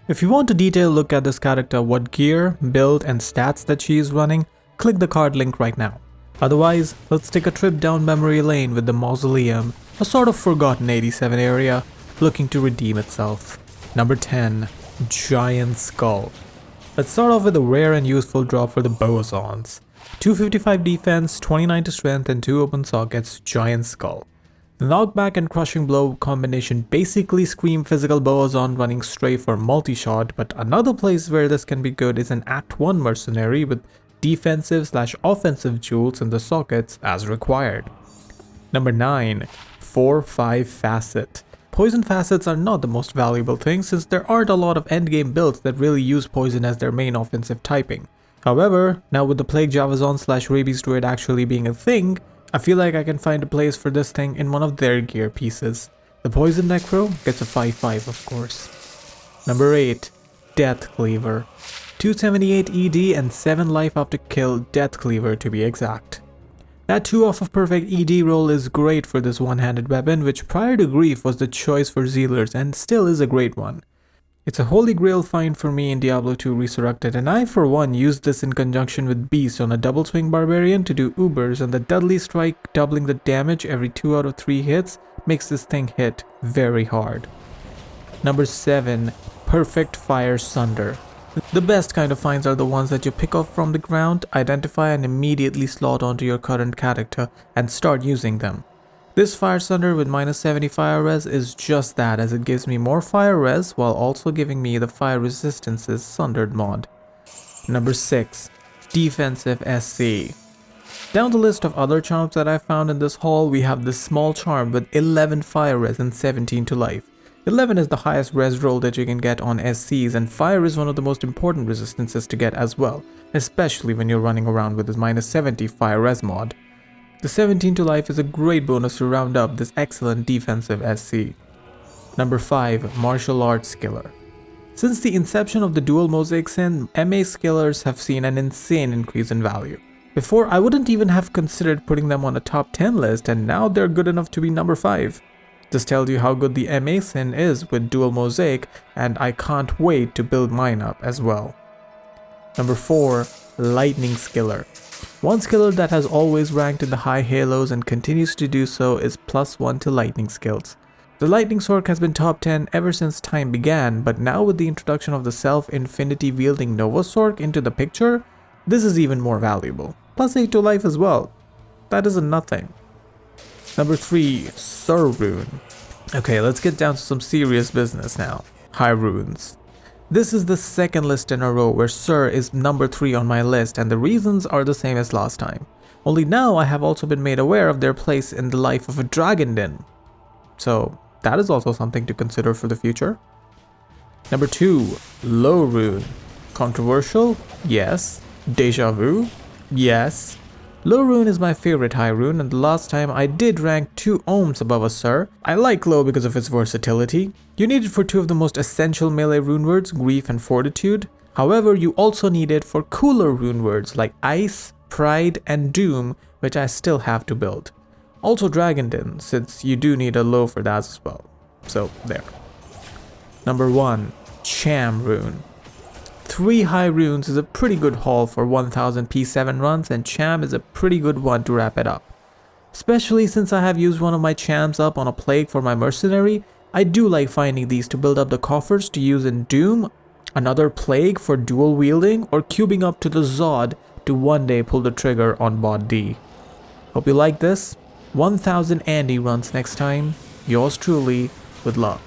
If you want a detailed look at this character, what gear, build and stats that she is running, click the card link right now. Otherwise, let's take a trip down memory lane with the Mausoleum, a sort of forgotten 87 area, looking to redeem itself. Number 10. Giant Skull. Let's start off with a rare and useful drop for the Bosons. 255 defense, 29 to strength and 2 open sockets, Giant Skull. The knockback and crushing blow combination basically scream physical Boson running straight for multi-shot, but another place where this can be good is an Act 1 mercenary with defensive/offensive jewels in the sockets as required. Number 9. 4-5 Facet. Poison facets are not the most valuable thing since there aren't a lot of endgame builds that really use poison as their main offensive typing. However, now with the Plague Javazon/Rabies Druid actually being a thing, I feel like I can find a place for this thing in one of their gear pieces. The Poison Necro gets a 5-5 of course. Number 8. Death Cleaver. 278 ED and 7 life after kill Death Cleaver to be exact. That 2 off of perfect ED roll is great for this one-handed weapon, which prior to Grief was the choice for Zealers and still is a great one. It's a holy grail find for me in Diablo 2 Resurrected, and I for one used this in conjunction with Beast on a double swing barbarian to do Ubers, and the Dudley Strike doubling the damage every 2 out of 3 hits makes this thing hit very hard. Number 7. Perfect Fire Sunder. The best kind of finds are the ones that you pick up from the ground, identify and immediately slot onto your current character and start using them. This Fire Sunder with -70 fire res is just that, as it gives me more fire res while also giving me the fire resistance's sundered mod. Number 6. Defensive SC. Down the list of other charms that I found in this haul, we have this small charm with 11 fire res and 17 to life. 11 is the highest res roll that you can get on SCs, and fire is one of the most important resistances to get as well, especially when you're running around with this -70 fire res mod. The 17 to life is a great bonus to round up this excellent defensive SC. Number 5. Martial Arts Skiller. Since the inception of the dual mosaic sin, MA skillers have seen an insane increase in value. Before, I wouldn't even have considered putting them on a top 10 list, and now they're good enough to be number 5. This tells you how good the MA sin is with dual mosaic, and I can't wait to build mine up as well. Number 4. Lightning Skiller. One skiller that has always ranked in the high halos and continues to do so is +1 to lightning skills. The Lightning Sorc has been top 10 ever since time began, but now with the introduction of the self-infinity wielding Nova Sorc into the picture, this is even more valuable. +8 to life as well. That isn't nothing. Number 3. Sirun. Okay, let's get down to some serious business now. High runes. This is the second list in a row where Sir is number 3 on my list, and the reasons are the same as last time. Only now I have also been made aware of their place in the life of a dragon den. So that is also something to consider for the future. Number 2. Low rune. Controversial? Yes. Deja vu? Yes. Low rune is my favorite high rune, and the last time I did rank 2 ohms above a Sir. I like low because of its versatility. You need it for 2 of the most essential melee rune words, Grief and Fortitude. However, you also need it for cooler rune words like Ice, Pride and Doom, which I still have to build. Also Dragon Den, since you do need a low for that as well. So there. Number 1. Cham rune. 3 high runes is a pretty good haul for 1000 P7 runs, and Cham is a pretty good one to wrap it up. Especially since I have used one of my Chams up on a Plague for my Mercenary, I do like finding these to build up the coffers to use in Doom, another Plague for dual wielding, or cubing up to the Zod to one day pull the trigger on bot D. Hope you like this. 1000 Andy runs next time. Yours truly, with love.